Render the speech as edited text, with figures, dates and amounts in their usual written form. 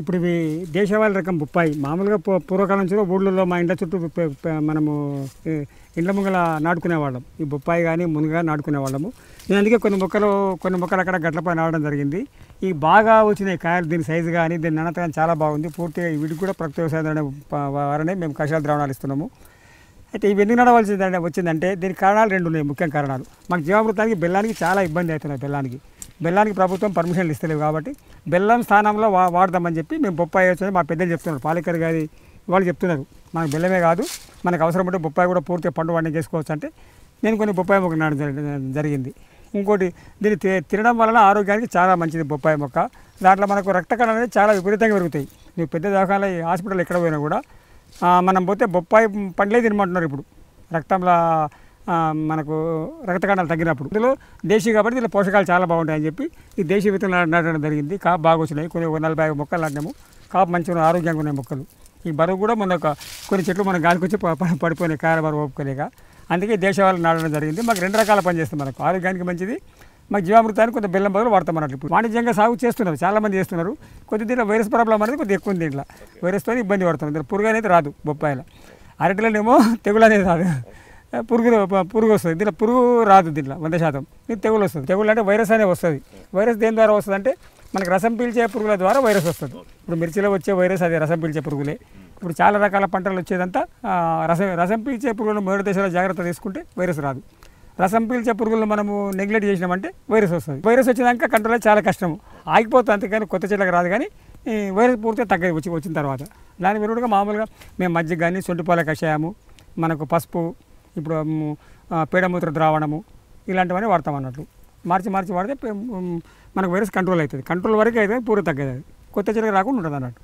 ఇప్పుడు ఇవి దేశవాళీ రకం బొప్పాయి మామూలుగా పూర్వకాలం నుంచి ఊళ్ళల్లో మా ఇండ్ల చుట్టూ మనము ఇండ్ల ముంగల నాటుకునేవాళ్ళం. ఈ బొప్పాయి కానీ మునగ నాటుకునేవాళ్ళము. నేను అందుకే కొన్ని మొక్కలు అక్కడ గట్లపై నాటడం జరిగింది. ఈ బాగా వచ్చినాయి కాయలు. దీని సైజు కానీ దీని నాణ్యత కానీ చాలా బాగుంది. పూర్తిగా వీటికి కూడా ప్రకృతి వ్యవసాయం వారనే మేము కషాయాల ద్రావణాలు ఇస్తున్నాము. అయితే ఇవి ఎందుకు నడవలసిందంటే వచ్చిందంటే దీనికి కారణాలు రెండు ఉన్నాయి. ముఖ్య కారణాలు మాకు జీవామృతానికి బెల్లానికి చాలా ఇబ్బంది అవుతున్నాయి. బెల్లానికి ప్రభుత్వం పర్మిషన్లు ఇస్తలేవు కాబట్టి బెల్లం స్థానంలో వాడదామని చెప్పి మేము బొప్పాయి వేసుకొని మా పెద్దలు చెప్తున్నారు. పాలేకర్ గారి వాళ్ళు చెప్తున్నారు మనకు బెల్లమే కాదు మనకు అవసరం ఉంటే బొప్పాయి కూడా పూర్తిగా పండు వాడిని చేసుకోవచ్చు అంటే నేను కొన్ని బొప్పాయి మొక్క నాటడం జరిగింది. ఇంకోటి దీన్ని తినడం వలన ఆరోగ్యానికి చాలా మంచిది బొప్పాయి మొక్క. దాంట్లో మనకు రక్త కణాలు అనేది చాలా విపరీతంగా పెరుగుతాయి. ನೀವು పెద్ద దాఖాల హాస్పిటల్ ఎక్కడ పోయినా కూడా మనం పోతే బొప్పాయి పండ్లే తినమంటున్నారు. ఇప్పుడు రక్తంలో మనకు రక్త కణాలు తగ్గినప్పుడు ఇందులో దేశీ కాబట్టి దీనిలో పోషకాలు చాలా బాగుంటాయని చెప్పి ఈ దేశీ విత్తనాలు నాటడం జరిగింది. కాపు బాగా వచ్చినాయి. కొన్ని 45 మొక్కలు నాటినాము. కాపు మంచిగా ఆరోగ్యంగా ఉన్నాయి మొక్కలు. ఈ బరువు కూడా మన కొన్ని చెట్లు మన గాలికి వచ్చి పడిపోయినాయి కాయల బరువు ఒప్పుకోలేక. అందుకే దేశవాళీ నాటడం జరిగింది. మాకు 2 రకాల పని చేస్తుంది. మనకు ఆరోగ్యానికి మంచిది, మాకు జీవామృతానికి కొంత బెల్లం బదులు వాడతాం అన్నట్లు. ఇప్పుడు వాణిజ్యంగా సాగు చేస్తున్నారు, చాలామంది చేస్తున్నారు. కొద్ది దీంట్లో వైరస్ ప్రాబ్లం అనేది కొద్దిగా ఎక్కువ ఉంది. దీంట్లో వైరస్తో ఇబ్బంది పడుతుంది. దీంట్లో పురుగు అనేది రాదు. బొప్పాయిలో అరటిలోనేమో తెగులు అనేది రాదు, పురుగు వస్తుంది. దీంట్లో పురుగు రాదు. దీంట్లో 100% ఇది తెగులు వస్తుంది. తెగులు అంటే వైరస్ అనేది వస్తుంది. వైరస్ దేని ద్వారా వస్తుంది అంటే మనకు రసం పీల్చే పురుగుల ద్వారా వైరస్ వస్తుంది. ఇప్పుడు మిర్చిలో వచ్చే వైరస్ అది రసం పీల్చే పురుగులే. ఇప్పుడు చాలా రకాల పంటలు వచ్చేదంతా రసం పీల్చే పురుగులను మొదటి దశలో జాగ్రత్త తీసుకుంటే వైరస్ రాదు. రసం పీల్చే పురుగులను మనము నెగ్లెక్ట్ చేసినామంటే వైరస్ వస్తుంది. వైరస్ వచ్చినాక కంట్రోల్ చాలా కష్టం, ఆగిపోతుంది. అంతేకాని కొత్త చెట్లకు రాదు. కానీ వైరస్ పూర్తిగా తగ్గ వచ్చిన తర్వాత దాని విరుడుగా మామూలుగా మేము మజ్జిగ కానీ సొంటిపాల కషాయము, మనకు పసుపు, ఇప్పుడు పేడమూత్ర ద్రావణము ఇలాంటివన్నీ వాడతాం అన్నట్లు. మార్చి వాడితే మనకు వైరస్ కంట్రోల్ అవుతుంది. కంట్రోల్ వరకు అయితే పూర్తి తగ్గదు. కొత్త చెట్లకు రాకుండా ఉంటుంది అన్నట్టు.